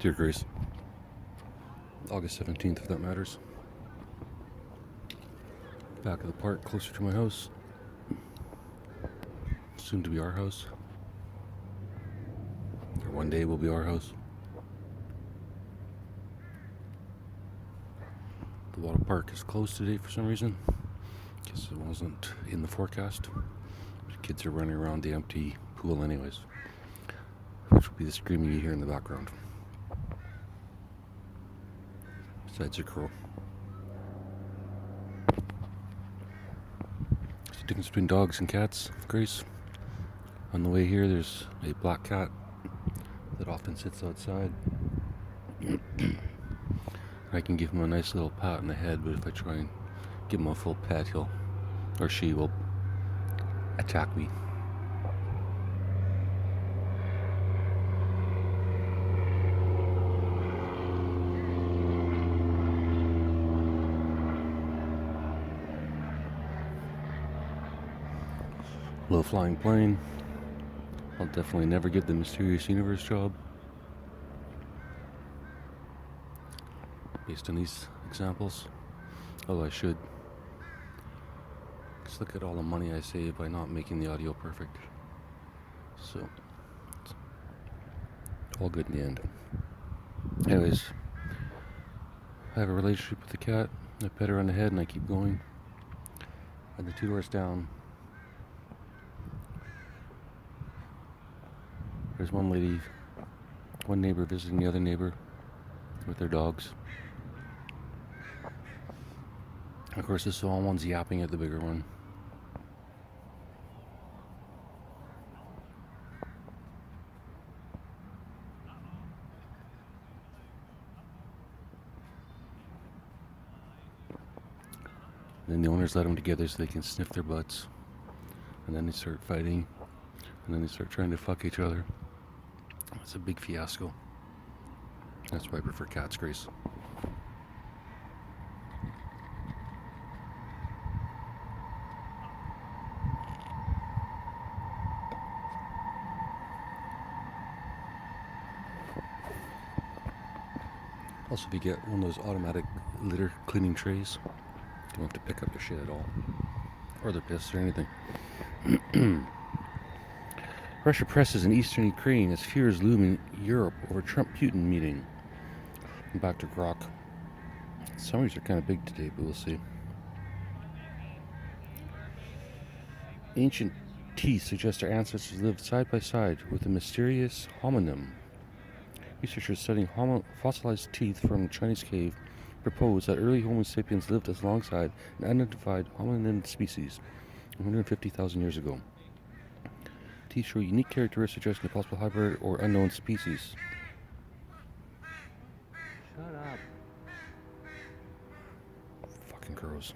Dear Grace, August 17th, if that matters. Back of the park, closer to my house. Soon to be our house. Or one day will be our house. The water park is closed today for some reason. Guess it wasn't in the forecast. The kids are running around the empty pool anyways. Which will be the screaming you hear in the background. Besides your crow. It's the difference between dogs and cats, Grace. On the way here, there's a black cat that often sits outside. I can give him a nice little pat on the head, but if I try and give him a full pet, he'll, or she will, attack me. Low flying plane. I'll definitely never get the mysterious universe job. Based on these examples. Although I should. Just look at all the money I save by not making the audio perfect. So, it's all good in the end. Anyways, I have a relationship with the cat. I pet her on the head and I keep going. And the 2 doors down, there's one neighbor visiting the other neighbor with their dogs. Of course, this small one's yapping at the bigger one. Then the owners let them together so they can sniff their butts. And then they start fighting. And then they start trying to fuck each other. It's a big fiasco. That's why I prefer cats, Grace. Also, if you get one of those automatic litter cleaning trays, you don't have to pick up your shit at all. Or their piss or anything. Russia presses in eastern Ukraine as fears loom in Europe over Trump-Putin meeting. And back to Grok. Summaries are kind of big today, but we'll see. Ancient teeth suggest our ancestors lived side by side with a mysterious hominin. Researchers studying fossilized teeth from a Chinese cave propose that early Homo sapiens lived alongside an unidentified hominin species 150,000 years ago. Teeth show unique characteristics suggesting a possible hybrid or unknown species. Shut up. Fucking crows.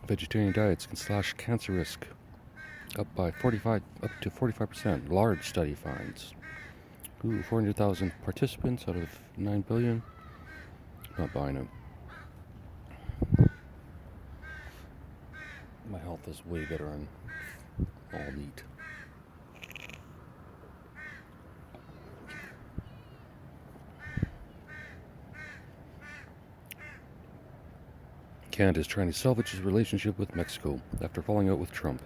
Vegetarian diets can slash cancer risk up to 45%. Large study finds. 400,000 participants out of 9 billion. Not buying it. My health is way better on all meat. Canada is trying to salvage its relationship with Mexico after falling out with Trump.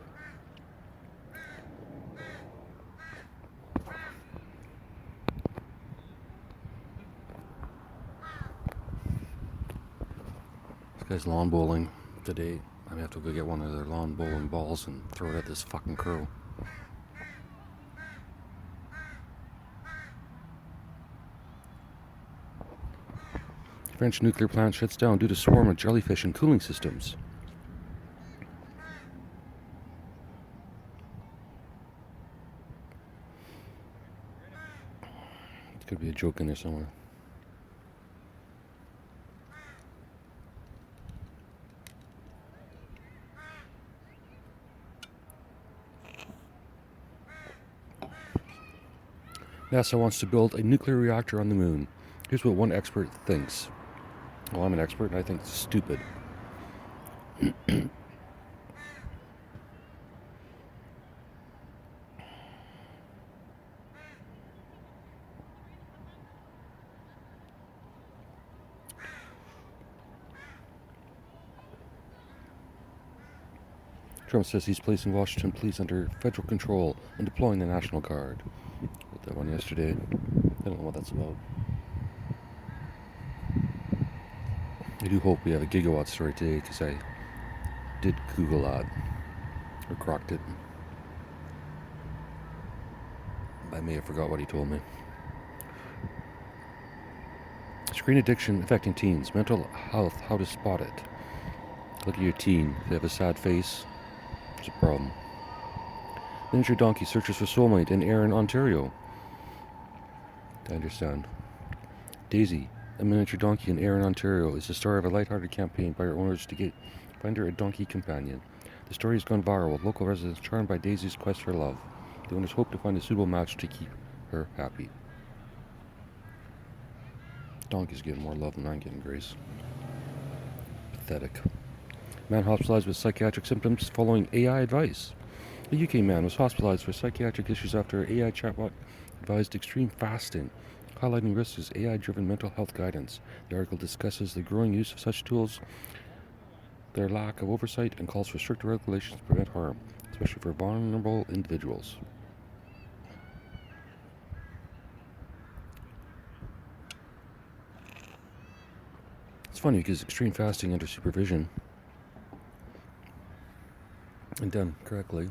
This guy's lawn bowling today. I'm gonna have to go get one of their lawn bowling balls and throw it at this fucking crow. French nuclear plant shuts down due to swarm of jellyfish and cooling systems. There could be a joke in there somewhere. NASA wants to build a nuclear reactor on the moon. Here's what one expert thinks. Well, I'm an expert and I think it's stupid. Trump says he's placing Washington police under federal control and deploying the National Guard. Got that one yesterday. I don't know what that's about. I do hope we have a gigawatt story today because I did Google that. Or crocked it. I may have forgot what he told me. Screen addiction affecting teens. Mental health, how to spot it. Look at your teen. If they have a sad face, it's a problem. Miniature donkey searches for soulmate in Erin, Ontario. I understand. Daisy, a miniature donkey in Erin, Ontario, is the story of a lighthearted campaign by her owners to find her a donkey companion. The story has gone viral, with local residents charmed by Daisy's quest for love. The owners hope to find a suitable match to keep her happy. Donkey's getting more love than I'm getting, Grace. Pathetic. Man hospitalized with psychiatric symptoms following AI advice. A UK man was hospitalized for psychiatric issues after AI chatbot advised extreme fasting, highlighting risks as AI-driven mental health guidance. The article discusses the growing use of such tools, their lack of oversight, and calls for stricter regulations to prevent harm, especially for vulnerable individuals. It's funny because extreme fasting under supervision and done correctly,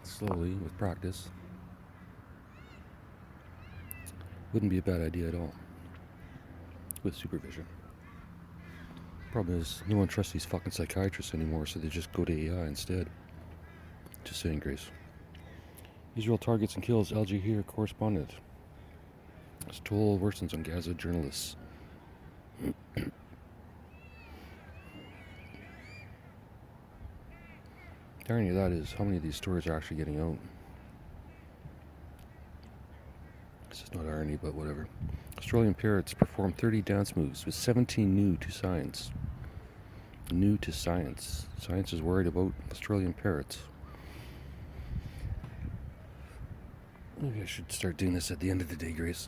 slowly, with practice, wouldn't be a bad idea at all. With supervision. Problem is, no one trusts these fucking psychiatrists anymore, so they just go to AI instead. Just saying, Grace. Israel targets and kills Al Jazeera correspondent. As toll worsens on Gaza journalists. The irony of that is how many of these stories are actually getting out. This is not irony, but whatever. Australian parrots perform 30 dance moves with 17 new to science. New to science. Science is worried about Australian parrots. Maybe I should start doing this at the end of the day, Grace.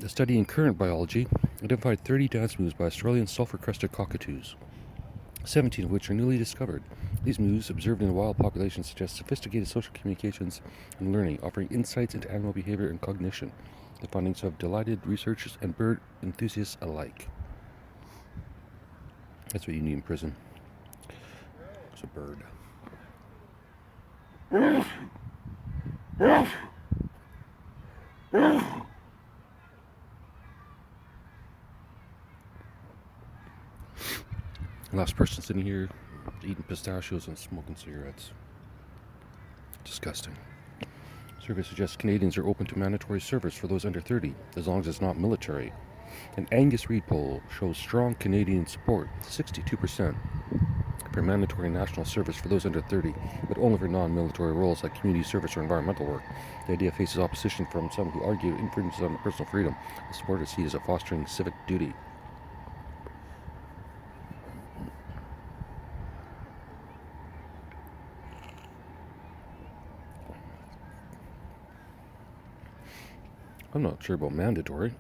A study in Current Biology identified 30 dance moves by Australian sulfur-crested cockatoos, 17 of which are newly discovered. These moves, observed in a wild population, suggest sophisticated social communications and learning, offering insights into animal behavior and cognition. The findings have delighted researchers and bird enthusiasts alike. That's what you need in prison. It's a bird. Last person sitting here eating pistachios and smoking cigarettes. Disgusting. Survey suggests Canadians are open to mandatory service for those under 30, as long as it's not military. An Angus Reid poll shows strong Canadian support, 62%, for mandatory national service for those under 30, but only for non-military roles like community service or environmental work. The idea faces opposition from some who argue it infringes on personal freedom. The supporters see it as a fostering civic duty. I'm not sure about mandatory.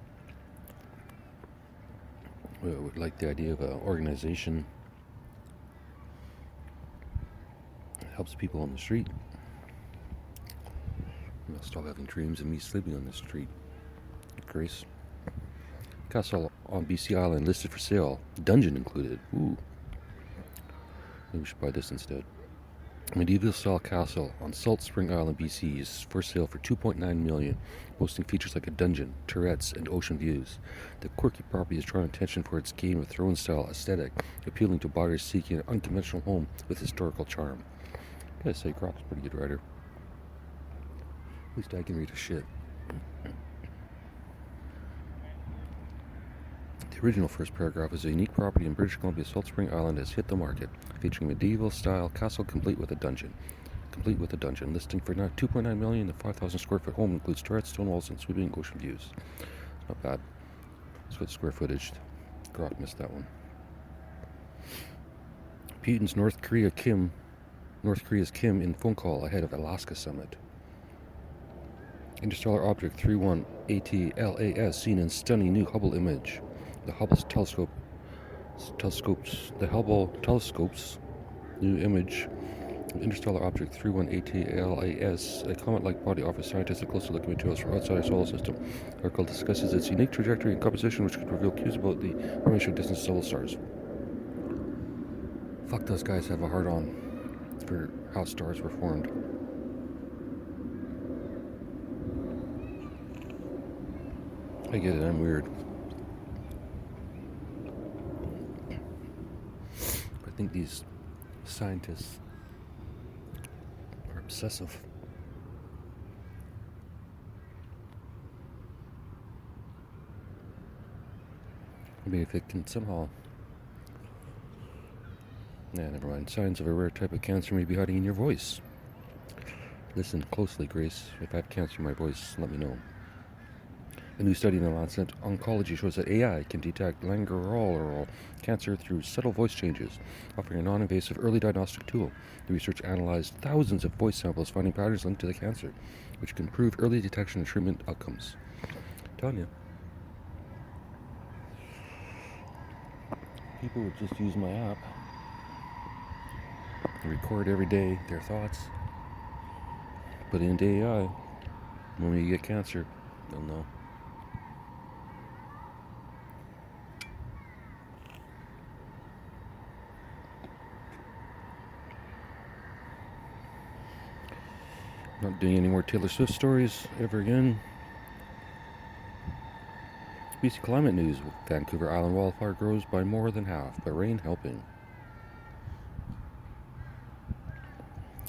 I would like the idea of an organization that helps people on the street. I'll stop having dreams of me sleeping on the street. Grace. Castle on BC Island listed for sale. Dungeon included. Ooh. Maybe we should buy this instead. Medieval-style castle on Salt Spring Island, BC is for sale for $2.9 million, boasting features like a dungeon, turrets, and ocean views. The quirky property is drawing attention for its Game of Thrones-style aesthetic, appealing to buyers seeking an unconventional home with historical charm. I gotta say, Croc's a pretty good writer. At least I can read his shit. The original first paragraph is a unique property in British Columbia. Salt Spring Island has hit the market, featuring medieval-style castle complete with a dungeon. Listing for now $2.9 million. The 5,000 square foot home includes turrets, stone walls, and sweeping ocean views. It's not bad. It's got square footage. Grok missed that one. Putin's North Korea's Kim in phone call ahead of Alaska summit. Interstellar object 31 ATLAS seen in stunning new Hubble image. The Hubble telescope's new image of interstellar object 31 ATLAS, a comet-like body, offers scientists a closer look at materials from outside our solar system. The article discusses its unique trajectory and composition, which could reveal clues about the formation of distant solar stars. Fuck, those guys have a hard-on for how stars were formed. I get it, I'm weird. I think these scientists are obsessive. Maybe if it can somehow... Nah, never mind. Signs of a rare type of cancer may be hiding in your voice. Listen closely, Grace. If I have cancer in my voice, let me know. A new study in the Lancet Oncology shows that AI can detect laryngeal cancer through subtle voice changes, offering a non-invasive early diagnostic tool. The research analyzed thousands of voice samples, finding patterns linked to the cancer, which can improve early detection and treatment outcomes. I'm telling you. People would just use my app and record every day their thoughts. Put it into AI. When you get cancer, they'll know. Not doing any more Taylor Swift stories ever again. BC climate news. Vancouver Island wildfire grows by more than half, by rain helping.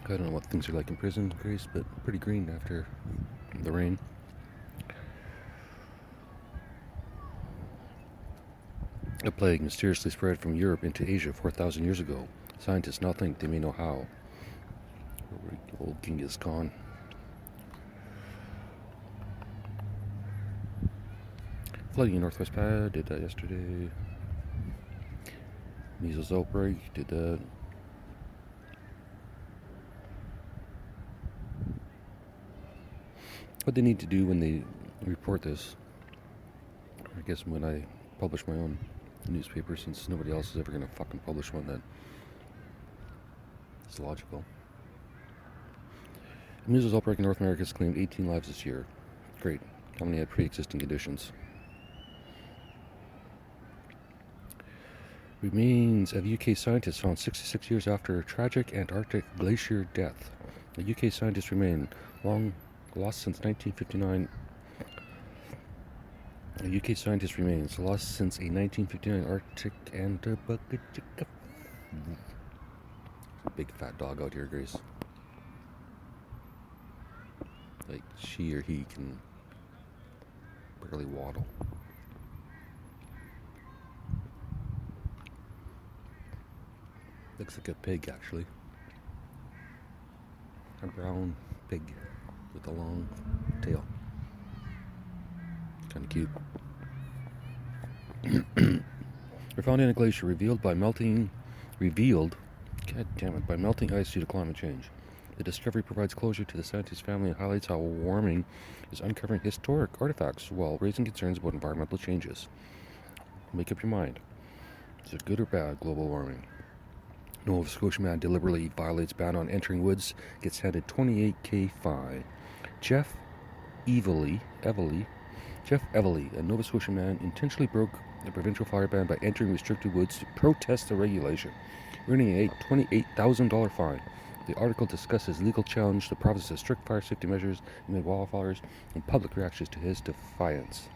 I don't know what things are like in prison, Grace, but pretty green after the rain. A plague mysteriously spread from Europe into Asia 4,000 years ago. Scientists now think they may know how. Old Genghis Khan. Flooding in Northwest Pad, did that yesterday. Measles outbreak, did that. What they need to do when they report this, I guess when I publish my own newspaper, since nobody else is ever going to fucking publish one that is logical. The measles outbreak in North America has claimed 18 lives this year. Great. How many had pre-existing conditions? Remains of UK scientists found 66 years after a tragic Antarctic glacier death. The UK scientists remain lost since 1959. A UK scientist remains lost since a 1959 Arctic Antarctic. Big fat dog out here, Grace. Like she or he can barely waddle. Looks like a pig, actually. A brown pig with a long tail. Kind of cute. They're found in a glacier revealed by melting ice due to climate change. The discovery provides closure to the scientist family and highlights how warming is uncovering historic artifacts while raising concerns about environmental changes. Make up your mind. Is it good or bad, global warming? Nova Scotia man deliberately violates ban on entering woods, gets handed $28,000 fine. Jeff Evely, a Nova Scotia man, intentionally broke the provincial fire ban by entering restricted woods to protest the regulation, earning a $28,000 fine. The article discusses legal challenge to the province's strict fire safety measures amid wildfires and public reactions to his defiance.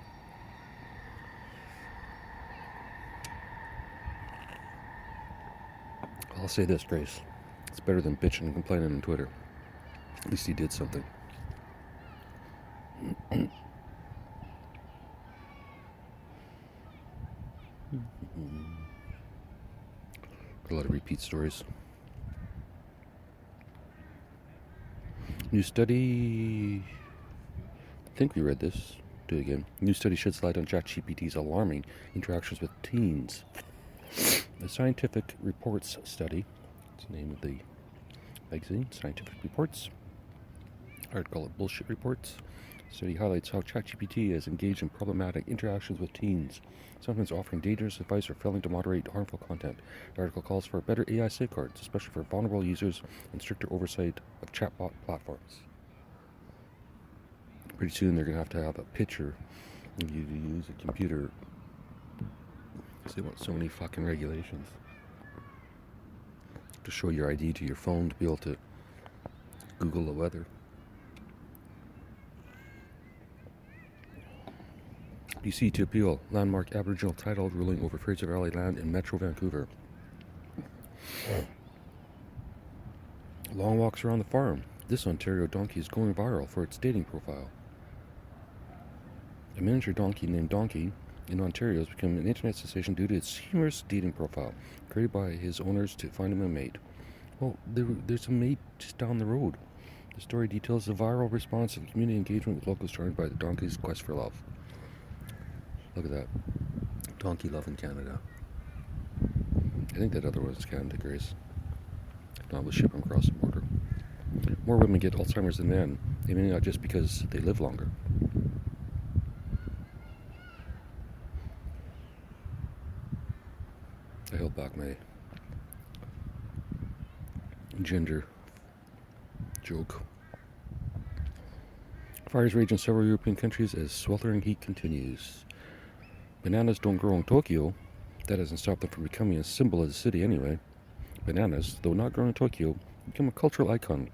I'll say this, Grace. It's better than bitching and complaining on Twitter. At least he did something. A lot of repeat stories. New study... I think we read this. Do it again. New study sheds light on ChatGPT's alarming interactions with teens. The Scientific Reports study, that's the name of the magazine, Scientific Reports. I'd call it Bullshit Reports. Study highlights how ChatGPT has engaged in problematic interactions with teens, sometimes offering dangerous advice or failing to moderate harmful content. The article calls for better AI safeguards, especially for vulnerable users, and stricter oversight of chatbot platforms. Pretty soon they're going to have a picture of you to use a computer. They want so many fucking regulations. To show your ID to your phone, to be able to Google the weather. BC to appeal landmark Aboriginal title ruling over Fraser Valley land in Metro Vancouver. Long walks around the farm. This Ontario donkey is going viral for its dating profile. A miniature donkey named Donkey in Ontario has become an internet sensation due to its humorous dating profile, created by his owners to find him a mate. Well, there's a mate just down the road. The story details the viral response and community engagement with locals joined by the donkey's quest for love. Look at that. Donkey love in Canada. I think that other one's Canada, Grace. If not, we'll ship them across the border. More women get Alzheimer's than men, maybe not just because they live longer. I held back my gender joke. Fires rage in several European countries as sweltering heat continues. Bananas don't grow in Tokyo. That doesn't stop them from becoming a symbol of the city anyway. Bananas, though not grown in Tokyo, become a cultural icon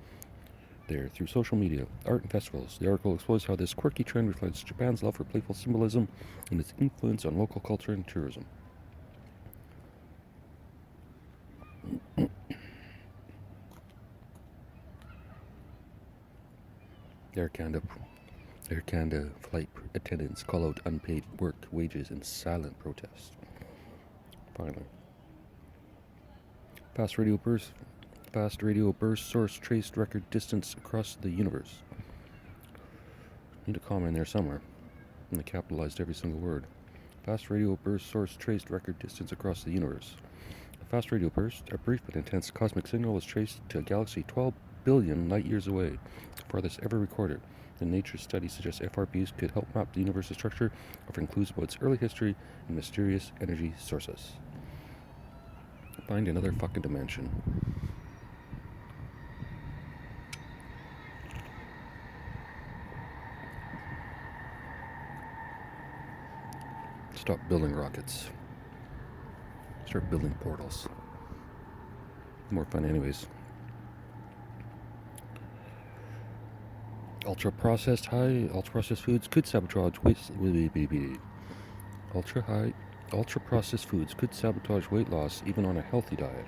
there through social media, art, and festivals. The article explores how this quirky trend reflects Japan's love for playful symbolism and its influence on local culture and tourism. Air Canada flight attendants call out unpaid work wages in silent protest. Finally. Fast radio burst source traced record distance across the universe. Need a comma in there somewhere. And they capitalized every single word. Fast radio burst source traced record distance across the universe. A fast radio burst, a brief but intense cosmic signal, was traced to a galaxy 12 billion light years away, the farthest ever recorded. The Nature study suggests FRBs could help map the universe's structure, offering clues about its early history and mysterious energy sources. Find another fucking dimension. Stop building rockets. Start building portals. More fun anyways. Ultra-processed foods could sabotage ultra-processed foods could sabotage weight loss even on a healthy diet.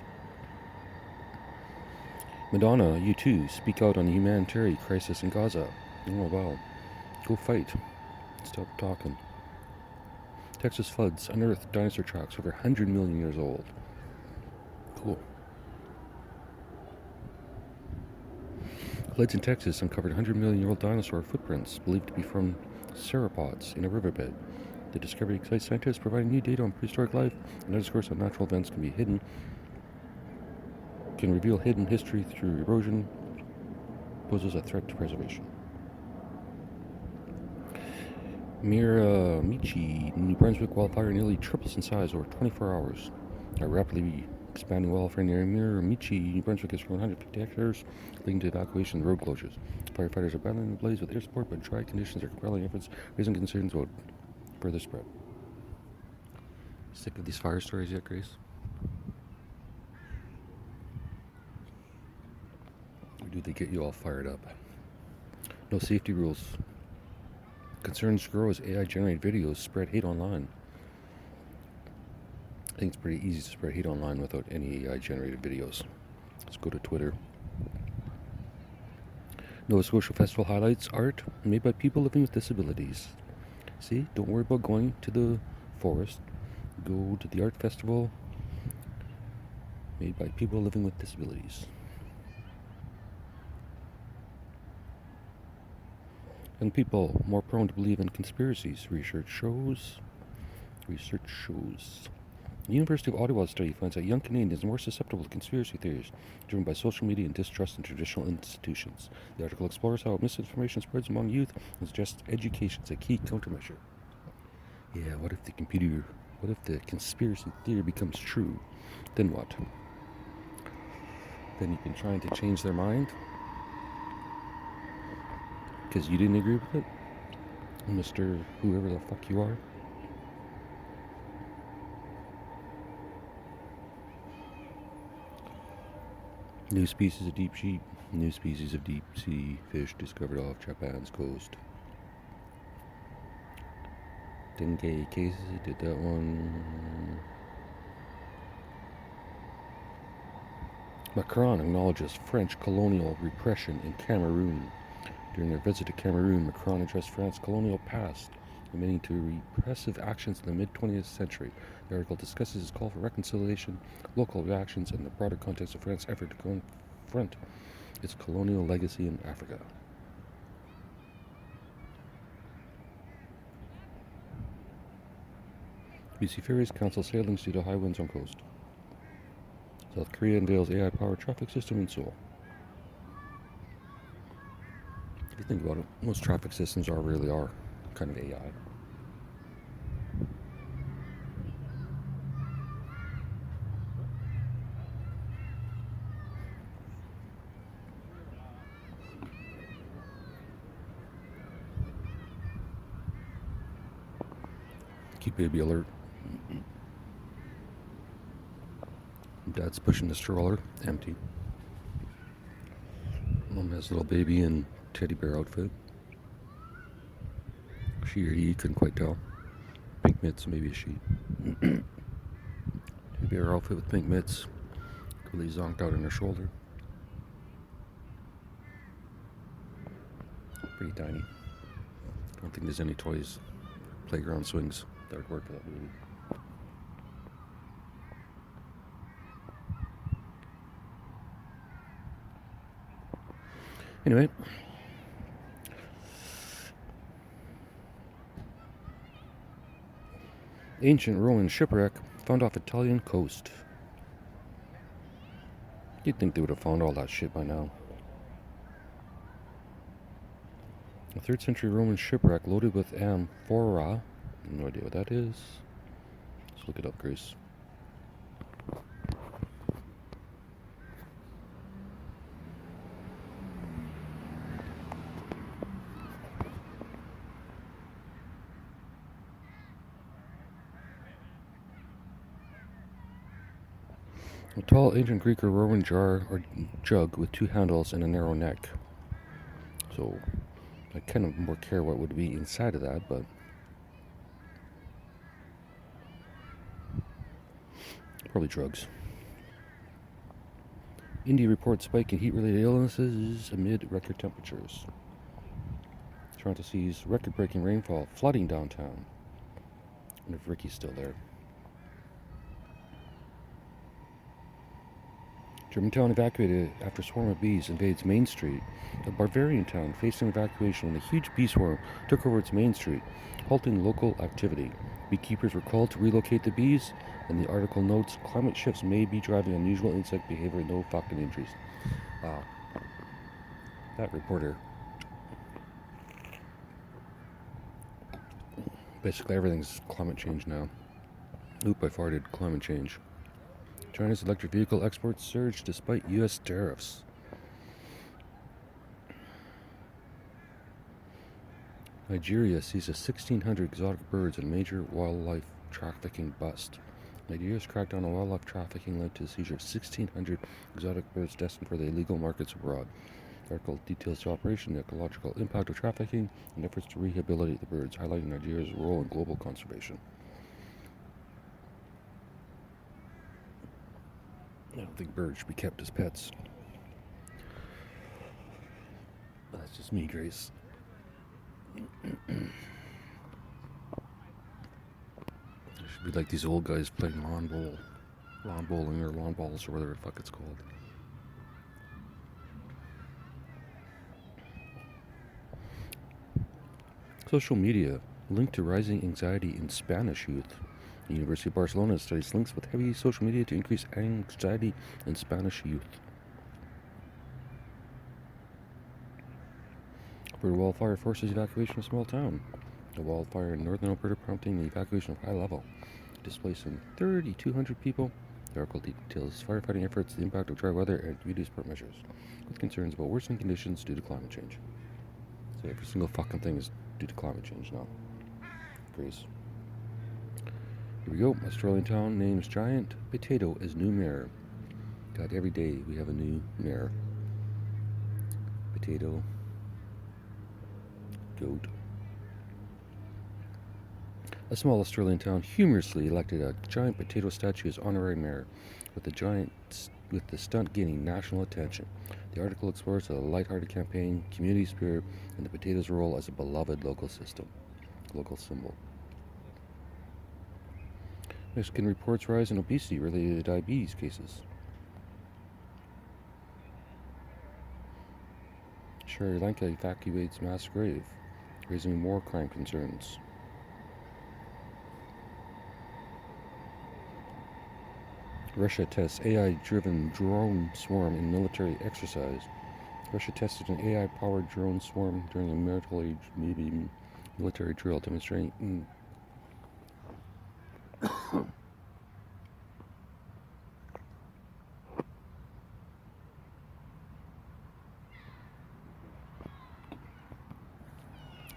Madonna, you too, speak out on the humanitarian crisis in Gaza. Oh wow. Go fight. Stop talking. Texas floods unearthed dinosaur tracks over 100 million years old. Cool. Floods in Texas uncovered 100-million-year-old dinosaur footprints believed to be from sauropods in a riverbed. The discovery excites scientists, providing new data on prehistoric life and underscores how natural events can reveal hidden history through erosion, poses a threat to preservation. Miramichi, New Brunswick wildfire nearly triples in size over 24 hours. A rapidly expanding wildfire near Miramichi, New Brunswick has grown 150 hectares, leading to evacuation and road closures. Firefighters are battling the blaze with air support, but dry conditions are compelling efforts, raising concerns about further spread. Sick of these fire stories yet, Grace? Or do they get you all fired up? No safety rules. Concerns grow as AI-generated videos spread hate online. I think it's pretty easy to spread hate online without any AI-generated videos. Let's go to Twitter. Nova Scotia Festival highlights art made by people living with disabilities. See, don't worry about going to the forest. Go to the art festival made by people living with disabilities. Young people more prone to believe in conspiracies. Research shows. The University of Ottawa study finds that young Canadians are more susceptible to conspiracy theories driven by social media and distrust in traditional institutions. The article explores how misinformation spreads among youth and suggests education is a key countermeasure. Yeah, what if the conspiracy theory becomes true? Then what? Then you can try to change their mind? Because you didn't agree with it? Mr. Whoever the fuck you are? New species of deep sea fish discovered off Japan's coast. Dengue cases, did that one. Macron acknowledges French colonial repression in Cameroon. During their visit to Cameroon, Macron addressed France's colonial past, admitting to repressive actions in the mid-20th century. The article discusses his call for reconciliation, local reactions, and the broader context of France's effort to confront its colonial legacy in Africa. BC ferries cancel sailings due to high winds on coast. South Korea unveils AI-powered traffic system in Seoul. If you think about it, most traffic systems really are kind of AI. Keep baby alert. Dad's pushing the stroller, empty. Mom has a little baby in teddy bear outfit. She or he, couldn't quite tell. Pink mitts, maybe a she. Teddy bear outfit with pink mitts. Really zonked out on her shoulder. Pretty tiny. Don't think there's any toys, playground swings that would work for that baby. Anyway, ancient Roman shipwreck found off Italian coast. You'd think they would have found all that shit by now. A 3rd century Roman shipwreck loaded with amphora. No idea what that is. Let's look it up, Grace. A tall ancient Greek or Roman jar or jug with 2 handles and a narrow neck. So I kind of more care what would be inside of that, but probably drugs. India reports spike in heat-related illnesses amid record temperatures. Toronto sees record-breaking rainfall, flooding downtown. I wonder if Ricky's still there. Germantown evacuated after swarm of bees invades Main Street. A Bavarian town faced an evacuation when a huge bee swarm took over its Main Street, halting local activity. Beekeepers were called to relocate the bees, and the article notes climate shifts may be driving unusual insect behavior, no fucking injuries. That reporter. Basically everything's climate change now. Oop, I farted. Climate change. China's electric vehicle exports surged despite U.S. tariffs. Nigeria seizes 1,600 exotic birds in major wildlife trafficking bust. Nigeria's crackdown on wildlife trafficking led to the seizure of 1,600 exotic birds destined for the illegal markets abroad. The article details the operation, the ecological impact of trafficking, and efforts to rehabilitate the birds, highlighting Nigeria's role in global conservation. I don't think birds should be kept as pets. But that's just me, Grace. I should be like these old guys playing lawn bowling or lawn balls or whatever the fuck it's called. Social media linked to rising anxiety in Spanish youth. The University of Barcelona studies links with heavy social media to increase anxiety in Spanish youth. Alberta wildfire forces evacuation of small town. A wildfire in northern Alberta prompting the evacuation of high level, displacing 3,200 people. The article details firefighting efforts, the impact of dry weather, and community support measures, with concerns about worsening conditions due to climate change. So every single fucking thing is due to climate change now. Greece. Here we go. Australian town names giant potato as new mayor. God, every day we have a new mayor. Potato. Goat. A small Australian town humorously elected a giant potato statue as honorary mayor, with the stunt gaining national attention. The article explores a lighthearted campaign, community spirit, and the potato's role as a beloved local symbol. Mexican reports rise in obesity related to diabetes cases. Sri Lanka evacuates mass grave, raising more crime concerns. Russia tests AI-driven drone swarm in military exercise. Russia tested an AI-powered drone swarm during a military drill demonstrating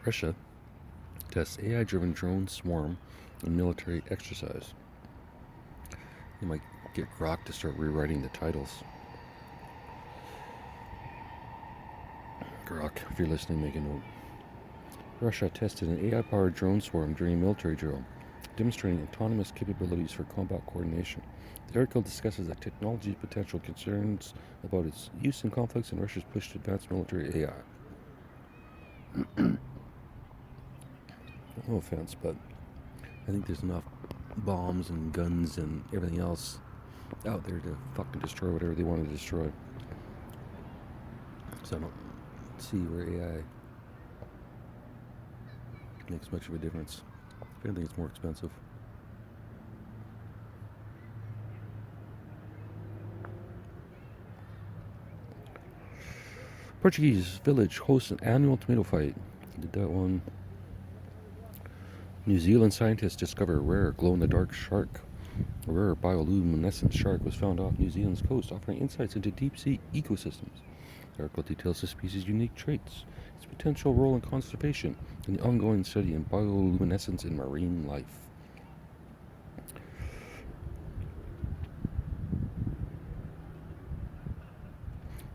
Russia tests AI-driven drone swarm in military exercise. You might get Grok to start rewriting the titles. Grok, if you're listening, make a note. Russia tested an AI-powered drone swarm during a military drill, demonstrating autonomous capabilities for combat coordination. The article discusses the technology's potential concerns about its use in conflicts and Russia's push to advance military AI. No offense, but I think there's enough bombs and guns and everything else out there to fucking destroy whatever they want to destroy. So I don't see where AI makes much of a difference. If anything, it's more expensive. Portuguese village hosts an annual tomato fight. Did that one. New Zealand scientists discover a rare glow-in-the-dark shark. A rare bioluminescent shark was found off New Zealand's coast, offering insights into deep-sea ecosystems. The article details the species' unique traits, its potential role in conservation, and the ongoing study in bioluminescence in marine life.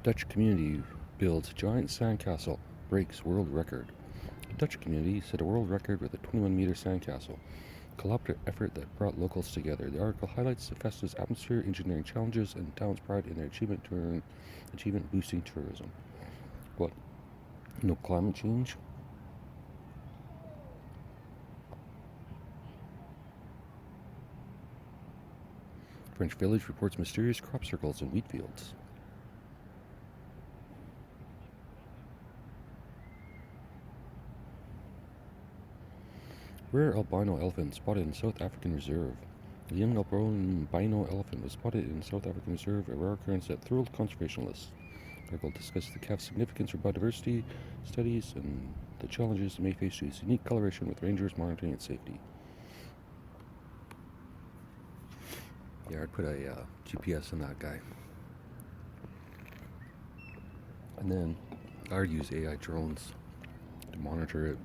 Dutch community builds giant sandcastle, breaks world record. The Dutch community set a world record with a 21-meter sandcastle, a collaborative effort that brought locals together. The article highlights the festival's atmosphere, engineering challenges, and the town's pride in their achievement boosting tourism. What? No climate change? French village reports mysterious crop circles in wheat fields. Rare albino elephant spotted in South African Reserve. A young albino elephant was spotted in South African Reserve, a rare occurrence that thrilled conservationists. The article discusses the calf's significance for biodiversity studies and the challenges it may face to its unique coloration with rangers monitoring its safety. Yeah, I'd put a GPS on that guy. And then I'd use AI drones to monitor it.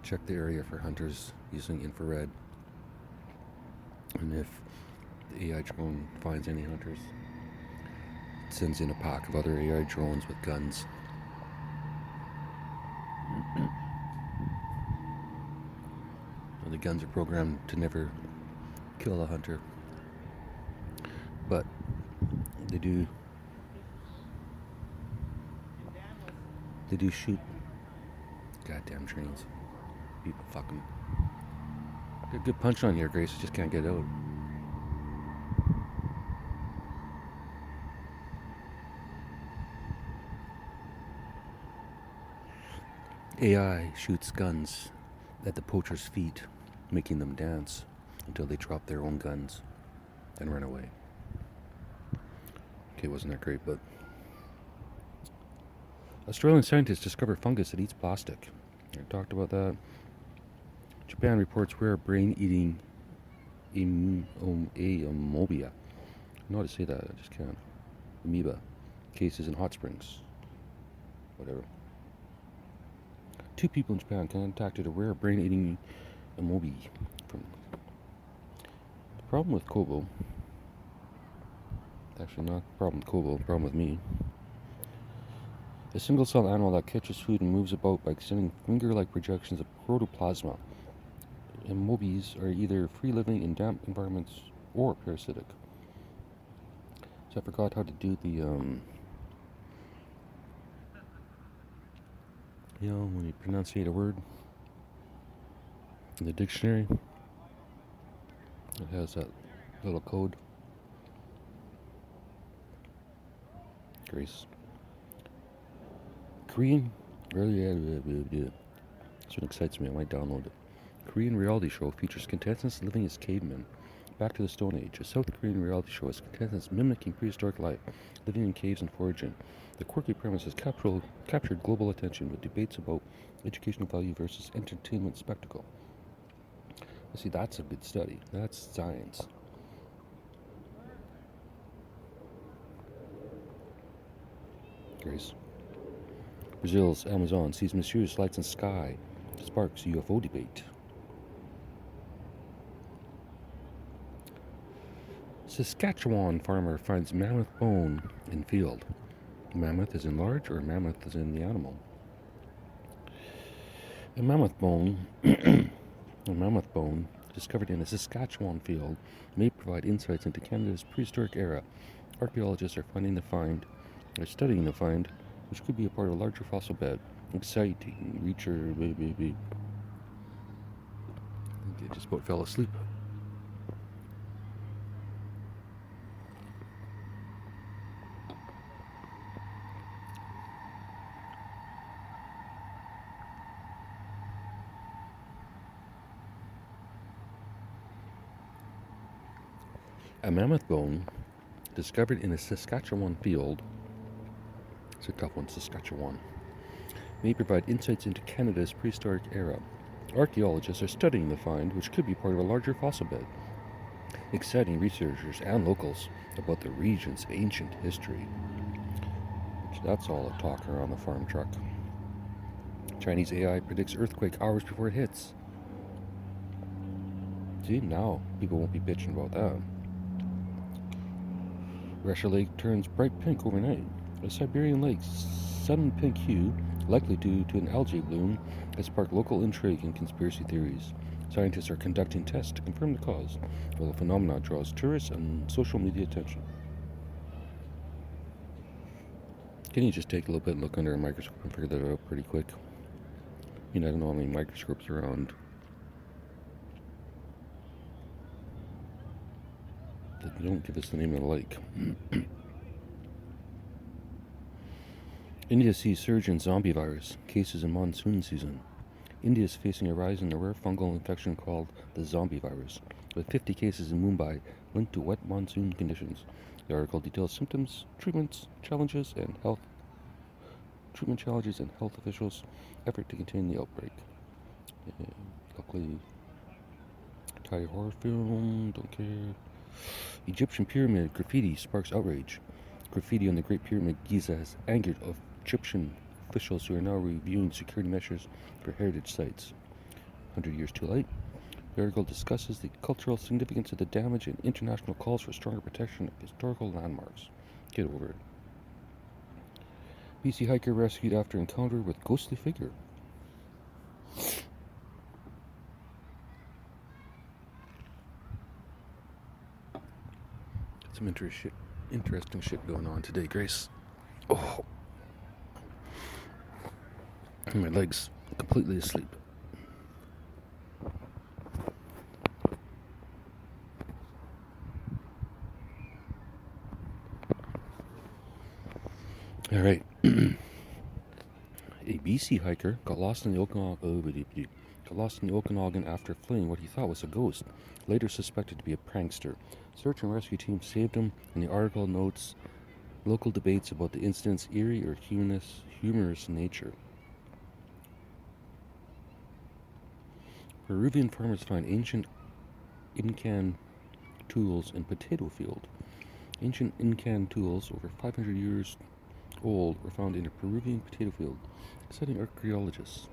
Check the area for hunters using infrared. And if the AI drone finds any hunters, it sends in a pack of other AI drones with guns. And the guns are programmed to never kill a hunter. But they do shoot goddamn trains. People fucking got a good punch on here, Grace. Just can't get out. AI shoots guns at the poacher's feet making them dance until they drop their own guns and run away. Okay, wasn't that great, but Australian scientists discover fungus that eats plastic. I talked about that. Japan reports rare brain-eating amobia. I know how to say that, I just can't. Amoeba cases in hot springs. Whatever. 2 people in Japan contacted a rare brain-eating amoeba. The problem with Kobo, actually not the problem with Kobo, the problem with me. A single-cell animal that catches food and moves about by extending finger-like projections of protoplasma. Amobes are either free-living in damp environments or parasitic. So I forgot how to do the, when you pronunciate a word in the dictionary, it has that little code. Grace. Korean. This one excites me. I might download it. Korean reality show features contestants living as cavemen. Back to the Stone Age. A South Korean reality show has contestants mimicking prehistoric life, living in caves and foraging. The quirky premise has captured global attention with debates about educational value versus entertainment spectacle. See, that's a good study. That's science. Grace. Brazil's Amazon sees mysterious lights in sky. Sparks UFO debate. Saskatchewan farmer finds mammoth bone in field. Mammoth is in large or mammoth is in the animal? A mammoth bone discovered in a Saskatchewan field may provide insights into Canada's prehistoric era. Archaeologists are studying the find, which could be a part of a larger fossil bed. Exciting. Reacher, baby. I think I just about fell asleep. A mammoth bone discovered in a Saskatchewan field, it's a tough one, Saskatchewan, may provide insights into Canada's prehistoric era. Archaeologists are studying the find, which could be part of a larger fossil bed, exciting researchers and locals about the region's ancient history. That's all a talk around the farm truck. Chinese AI predicts earthquake hours before it hits. See, now people won't be bitching about that. Russia Lake turns bright pink overnight. A Siberian lake's sudden pink hue, likely due to an algae bloom, has sparked local intrigue and conspiracy theories. Scientists are conducting tests to confirm the cause, while the phenomenon draws tourists and social media attention. Can you just take a little bit and look under a microscope and figure that out pretty quick? I don't know how many microscopes are around. They don't give us the name of the lake. India sees surge in zombie virus cases in monsoon season. India is facing a rise in a rare fungal infection called the zombie virus, with 50 cases in Mumbai linked to wet monsoon conditions. The article details symptoms, treatment challenges, and health officials' effort to contain the outbreak. Luckily, Thai horror film, don't care. Egyptian pyramid graffiti sparks outrage. Graffiti on the Great Pyramid Giza has angered Egyptian officials who are now reviewing security measures for heritage sites. 100 years too late. The article discusses the cultural significance of the damage and international calls for stronger protection of historical landmarks. Get over it. BC hiker rescued after encounter with ghostly figure. Some interesting shit going on today, Grace. Oh. My legs completely asleep. All right. A BC hiker got lost in the lost in the Okanagan after fleeing what he thought was a ghost, later suspected to be a prankster. Search and rescue team saved him, and the article notes local debates about the incident's eerie or humorous nature. Peruvian farmers find ancient Incan tools in potato field. Ancient Incan tools, over 500 years old, were found in a Peruvian potato field, exciting archaeologists.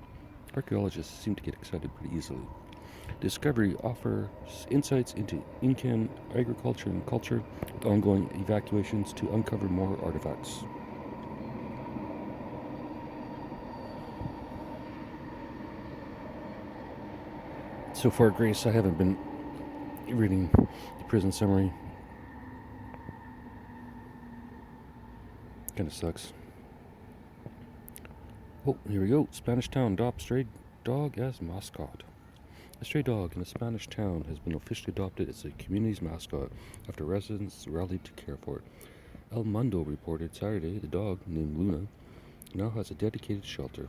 Archaeologists seem to get excited pretty easily. Discovery offers insights into Incan agriculture and culture, with ongoing evacuations to uncover more artifacts. So far, Grace, I haven't been reading the prison summary. Kind of sucks. Oh, here we go. Spanish town adopts stray dog as mascot. A stray dog in a Spanish town has been officially adopted as the community's mascot after residents rallied to care for it. El Mundo reported Saturday the dog, named Luna, now has a dedicated shelter.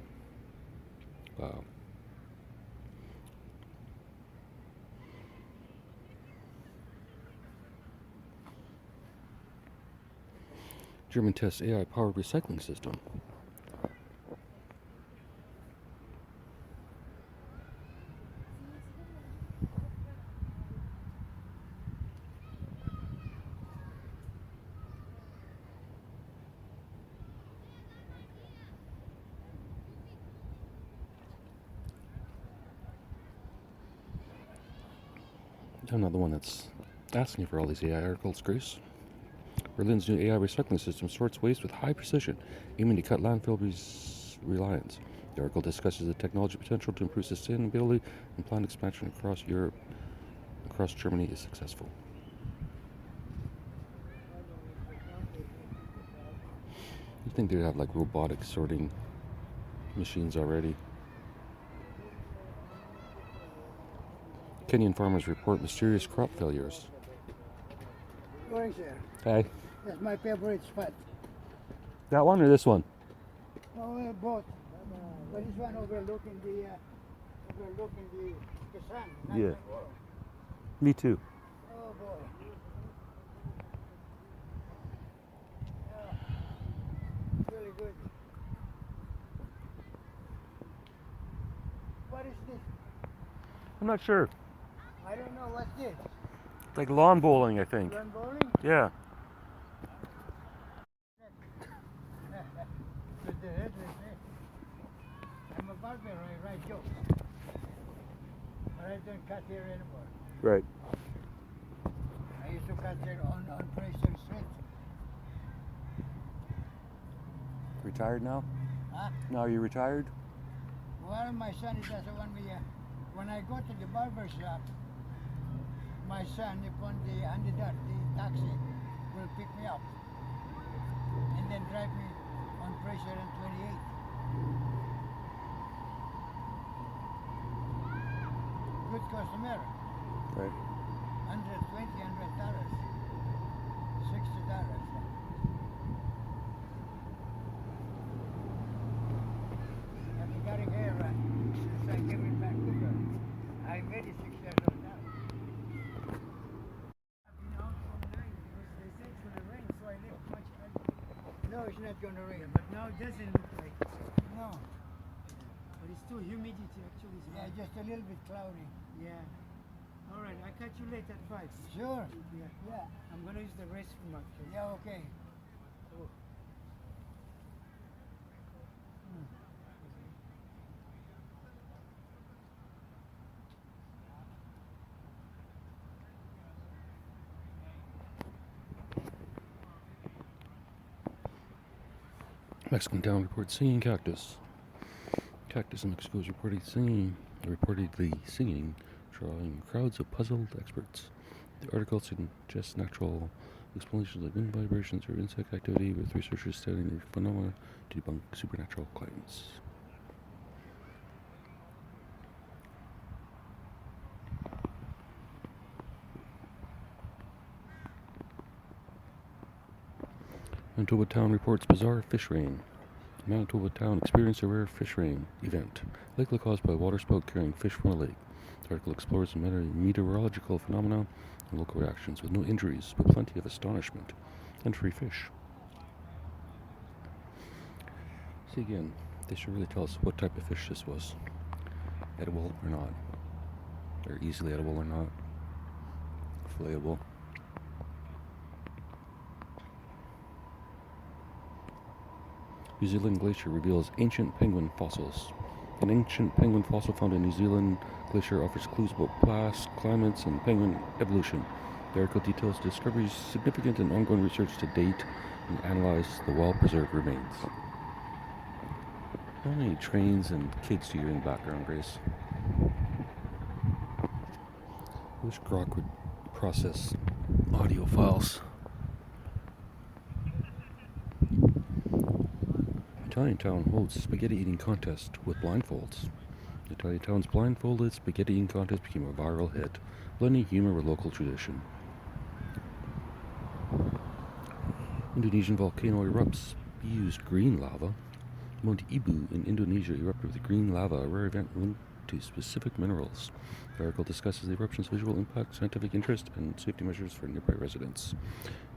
Wow. German tests AI-powered recycling system. I'm not the one that's asking for all these AI articles, Grace. Berlin's new AI recycling system sorts waste with high precision, aiming to cut landfill reliance. The article discusses the technology potential to improve sustainability and planned expansion across Europe. Across Germany is successful. You'd think they'd have like robotic sorting machines already. Kenyan farmers report mysterious crop failures. Morning, sir. Hey. That's my favorite spot. That one or this one? Oh, both. But this one overlooking the sun. Yeah. Me too. Oh boy. Yeah. Really good. What is this? I'm not sure. I don't know what's this. It's like lawn bowling, I think. Lawn bowling? Yeah. With the headless, I'm a barber, I write jokes. But I don't cut hair anymore. Right. I used to cut hair on Fraser Street. Retired now? Huh? Now are you retired? Well, my son is also when I go to the barber shop, my son, upon the taxi, will pick me up and then drive me on Fraser and 28. Good customer. Right. $120, $100, $60. I've been cutting hair since I came in Vancouver. I'm 86 years old now. I've been out all night because they said it's going to rain, so I left much early. No, it's not going to rain. But now it doesn't look like it. No. But it's still humidity actually. Is Yeah, just a little bit cloudy. Yeah. All right, I'll catch you late at 5. Sure. Yeah. Yeah. I'm going to use the restroom actually. Yeah, okay. Oh. Mexican town reports singing cactus. Cactus in Mexico is reportedly singing, drawing crowds of puzzled experts. The article suggests natural explanations like wind vibrations or insect activity, with researchers studying the phenomena to debunk supernatural claims. Manitoba town reports bizarre fish rain. Manitoba town experienced a rare fish rain event, likely caused by a waterspout carrying fish from a lake. The article explores the meteorological phenomena and local reactions with no injuries, but plenty of astonishment and free fish. See again, they should really tell us what type of fish this was. Edible or not. Or easily edible or not. Flayable. New Zealand glacier reveals ancient penguin fossils. An ancient penguin fossil found in New Zealand glacier offers clues about past climates and penguin evolution. The article details discoveries significant and ongoing research to date and analyze the well-preserved remains. How many trains and kids do you hear in the background, Grace? I wish Grok would process audio files. Italian town holds spaghetti eating contest with blindfolds. Italian town's blindfolded spaghetti eating contest became a viral hit, blending humor with local tradition. Indonesian volcano erupts, used green lava. Mount Ibu in Indonesia erupted with green lava, a rare event linked to specific minerals. The article discusses the eruption's visual impact, scientific interest, and safety measures for nearby residents.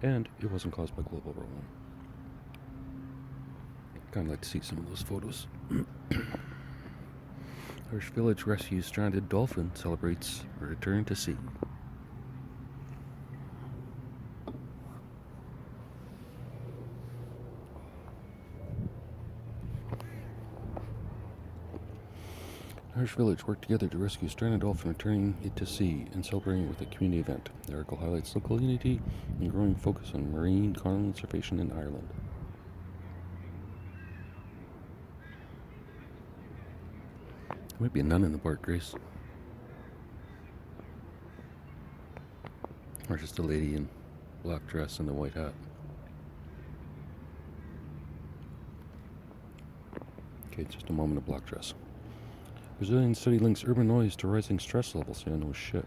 And it wasn't caused by global warming. Kind of like to see some of those photos. Irish village rescues stranded dolphin, celebrates return to sea. Irish village worked together to rescue stranded dolphin, returning it to sea and celebrating it with a community event. The article highlights local unity and growing focus on marine conservation in Ireland. There might be a nun in the park, Grace. Or just a lady in black dress and a white hat. Okay, just a moment of black dress. Brazilian study links urban noise to rising stress levels. Yeah, no shit.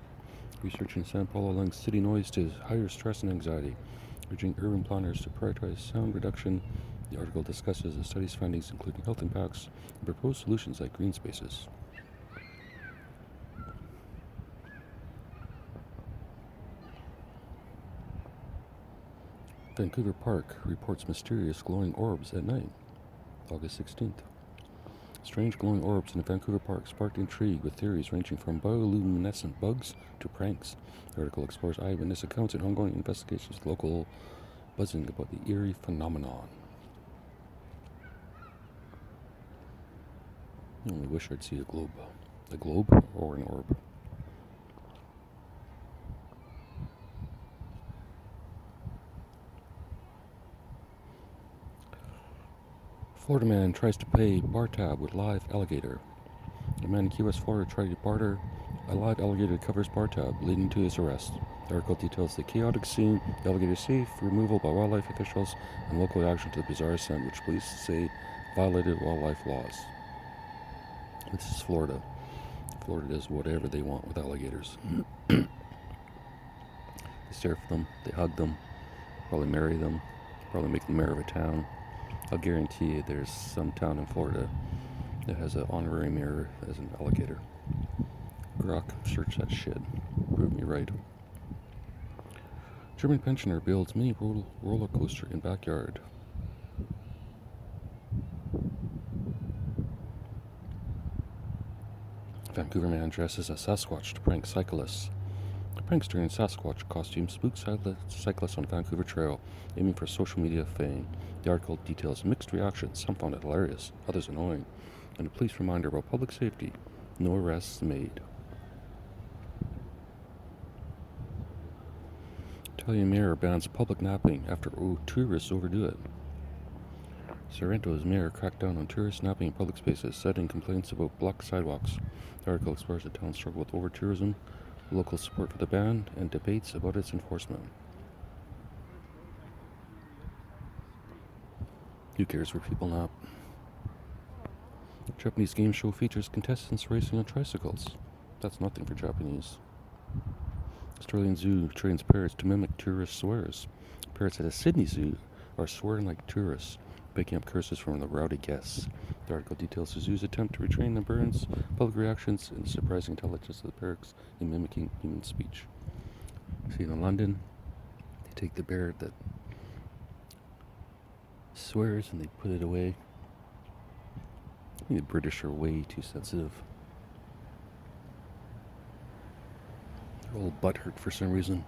Research in Sao Paulo links city noise to higher stress and anxiety, urging urban planners to prioritize sound reduction. The article discusses the study's findings, including health impacts, and proposed solutions like green spaces. Vancouver Park reports mysterious glowing orbs at night. August 16th. Strange glowing orbs in the Vancouver Park sparked intrigue with theories ranging from bioluminescent bugs to pranks. The article explores eyewitness accounts and ongoing investigations with local buzzing about the eerie phenomenon. I only wish I'd see a globe. A globe or an orb. Florida man tries to pay bar tab with live alligator. A man in Key West, Florida tried to barter a live alligator that covers bar tab, leading to his arrest. The article details the chaotic scene, the alligator safe removal by wildlife officials, and local reaction to the bizarre scent, which police say violated wildlife laws. This is Florida. Florida does whatever they want with alligators. They surf them, they hug them, probably marry them, probably make them mayor of a town. I'll guarantee you there's some town in Florida that has an honorary mayor as an alligator. Grok, search that shit. Prove me right. German pensioner builds mini roller coaster in backyard. Vancouver man dresses as Sasquatch to prank cyclists. A prankster in Sasquatch costume spooks cyclists on Vancouver Trail, aiming for social media fame. The article details mixed reactions. Some found it hilarious, others annoying, and a police reminder about public safety. No arrests made. Italian mayor bans public napping after tourists overdo it. Sorrento's mayor cracked down on tourist napping in public spaces, citing complaints about blocked sidewalks. The article explores the town's struggle with over-tourism, local support for the ban, and debates about its enforcement. Who cares where people nap? Japanese game show features contestants racing on tricycles. That's nothing for Japanese. Australian zoo trains parrots to mimic tourist swears. Parrots at a Sydney zoo are swearing like tourists. picking up curses from the rowdy guests. The article details the zoo's attempt to retrain the birds, public reactions, and the surprising intelligence of the parrots in mimicking human speech. See, in London, they take the parrot that swears and they put it away. I think the British are way too sensitive. They're all butthurt for some reason.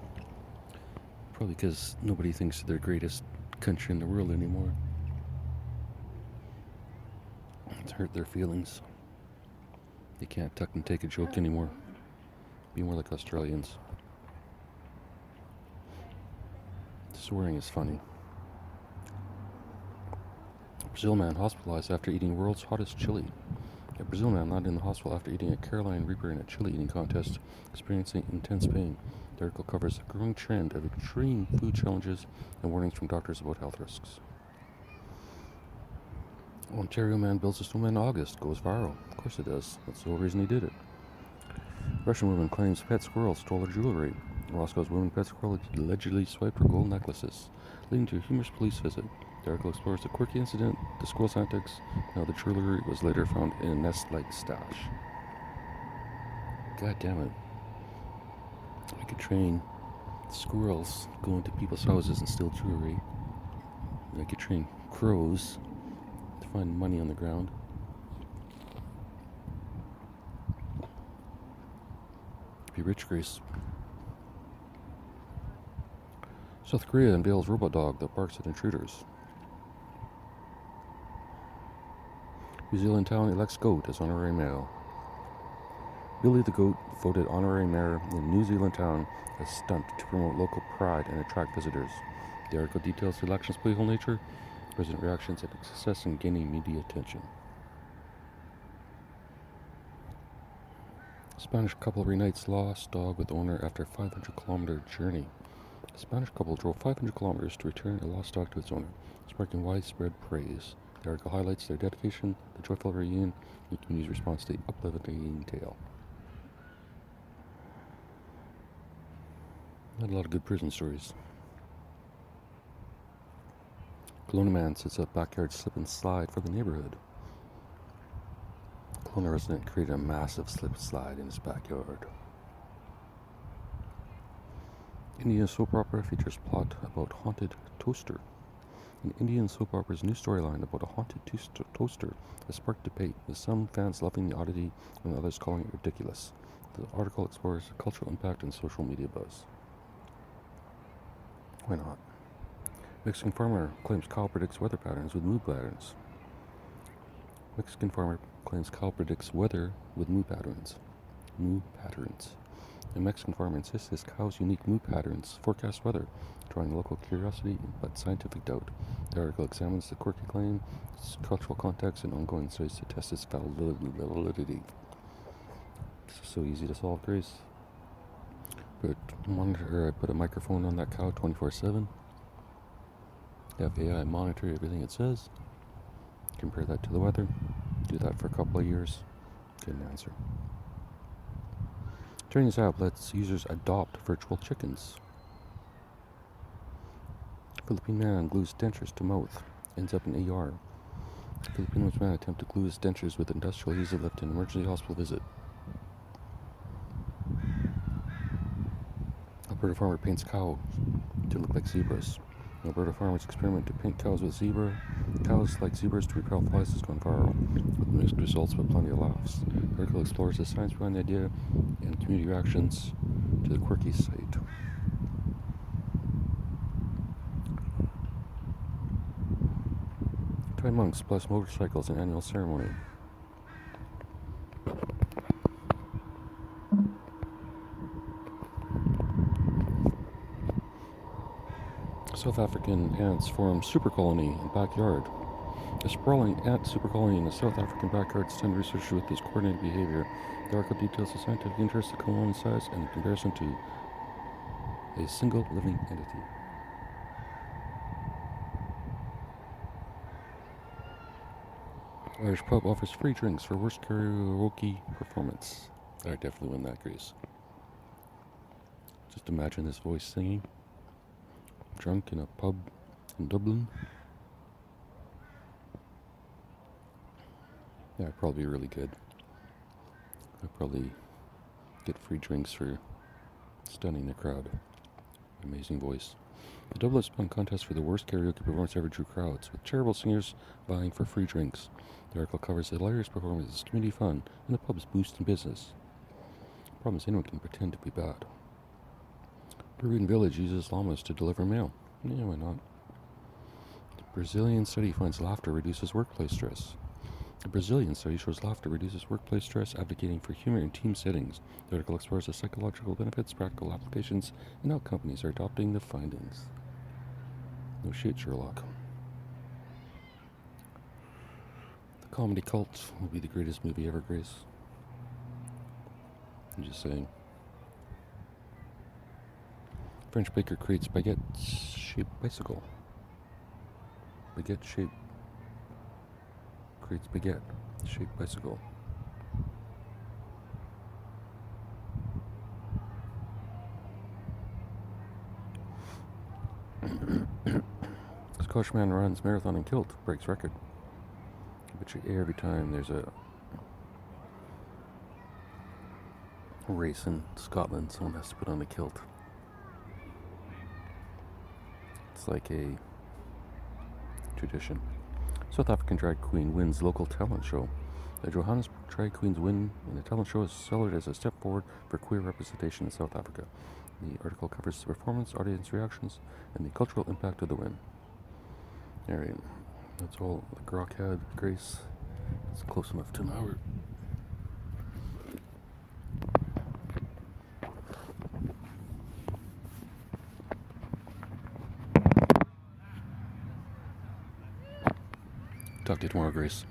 Probably because nobody thinks they're the greatest country in the world anymore. It's hurt their feelings. They can't tuck and take a joke anymore. Be more like Australians. Swearing is funny. Brazil man hospitalized after eating world's hottest chili. A Brazil man landed in the hospital after eating a Carolina Reaper in a chili eating contest, experiencing intense pain. The article covers a growing trend of extreme food challenges and warnings from doctors about health risks. Ontario man builds a snowman in August, goes viral. Of course it does. That's the whole reason he did it. Russian woman claims pet squirrel stole her jewelry. Moscow's woman pet squirrel allegedly swiped her gold necklaces, leading to a humorous police visit. The article explores the quirky incident, the squirrel's antics, and how the jewelry was later found in a nest-like stash. God damn it. I could train squirrels go into people's houses and steal jewelry. And I could train crows to find money on the ground. Be rich, Grace. South Korea unveils robot dog that barks at intruders. New Zealand town elects goat as honorary mayor. Billy the Goat voted honorary mayor in New Zealand town as stunt to promote local pride and attract visitors. The article details the election's playful nature, resident reactions, and success in gaining media attention. Spanish couple reunites lost dog with owner after 500-kilometer journey. A Spanish couple drove 500 kilometers to return a lost dog to its owner, sparking widespread praise. The article highlights their dedication, the joyful reunion, and the community's response to the uplifting tale. Not a lot of good prison stories. Kelowna man sets up backyard slip and slide for the neighborhood. Kelowna resident created a massive slip and slide in his backyard. Indian soap opera features plot about haunted toaster. An Indian soap opera's new storyline about a haunted toaster has sparked debate, with some fans loving the oddity and others calling it ridiculous. The article explores the cultural impact and social media buzz. Why not? Mexican farmer claims cow predicts weather patterns with mood patterns. Mexican farmer claims cow predicts weather with mood patterns. A Mexican farmer insists his cow's unique mood patterns forecast weather, drawing local curiosity but scientific doubt. The article examines the quirky claim, its cultural context, and ongoing studies to test its validity. It's so easy to solve, Grace. I put a microphone on that cow 24/7. Have AI monitor everything it says. Compare that to the weather. Do that for a couple of years. Get an answer. Chinese app lets users adopt virtual chickens. Philippine man glues dentures to mouth, ends up in ER. Filipino man attempt to glue his dentures with industrial adhesive left in emergency hospital visit. Alberta farmer paints cow to look like zebras. Alberta farmers experiment to paint cows with cows like zebras to repel flies has gone viral, with mixed results but plenty of laughs. The article explores the science behind the idea and community reactions to the quirky site. Thai monks bless motorcycles in annual ceremony. South African ants form super colony in backyard. A sprawling ant super colony in the South African backyard stunned researchers with this coordinated behavior. The article details the scientific interest, the colony size, and the comparison to a single living entity. Irish pub offers free drinks for worst karaoke performance. I definitely win that, Grace. Just imagine this voice singing, drunk in a pub in Dublin. Yeah, I'd probably be really good. I'd probably get free drinks for stunning the crowd. Amazing voice. The double spun contest for the worst karaoke performance ever drew crowds, with charitable singers vying for free drinks. The article covers the hilarious performances, community fun, and the pub's boost in business. The problem is anyone can pretend to be bad. Peruvian village uses llamas to deliver mail. Yeah, why not? The Brazilian study finds laughter reduces workplace stress. A Brazilian study shows laughter reduces workplace stress, advocating for humor in team settings. The article explores the psychological benefits, practical applications, and how companies are adopting the findings. No shit, Sherlock. The Comedy Cult will be the greatest movie ever, Grace. I'm just saying. French baker creates baguette-shaped bicycle. Baguette-shaped creates baguette-shaped bicycle. Scottish man runs marathon in kilt, breaks record. But every time there's a race in Scotland, someone has to put on a kilt. It's like a tradition. South African drag queen wins local talent show. The Johannesburg drag queen's win in the talent show is celebrated as a step forward for queer representation in South Africa. The article covers the performance, audience reactions, and the cultural impact of the win. Alright, that's all the grok had, Grace. It's close enough to an hour. Talk to you tomorrow, Grace.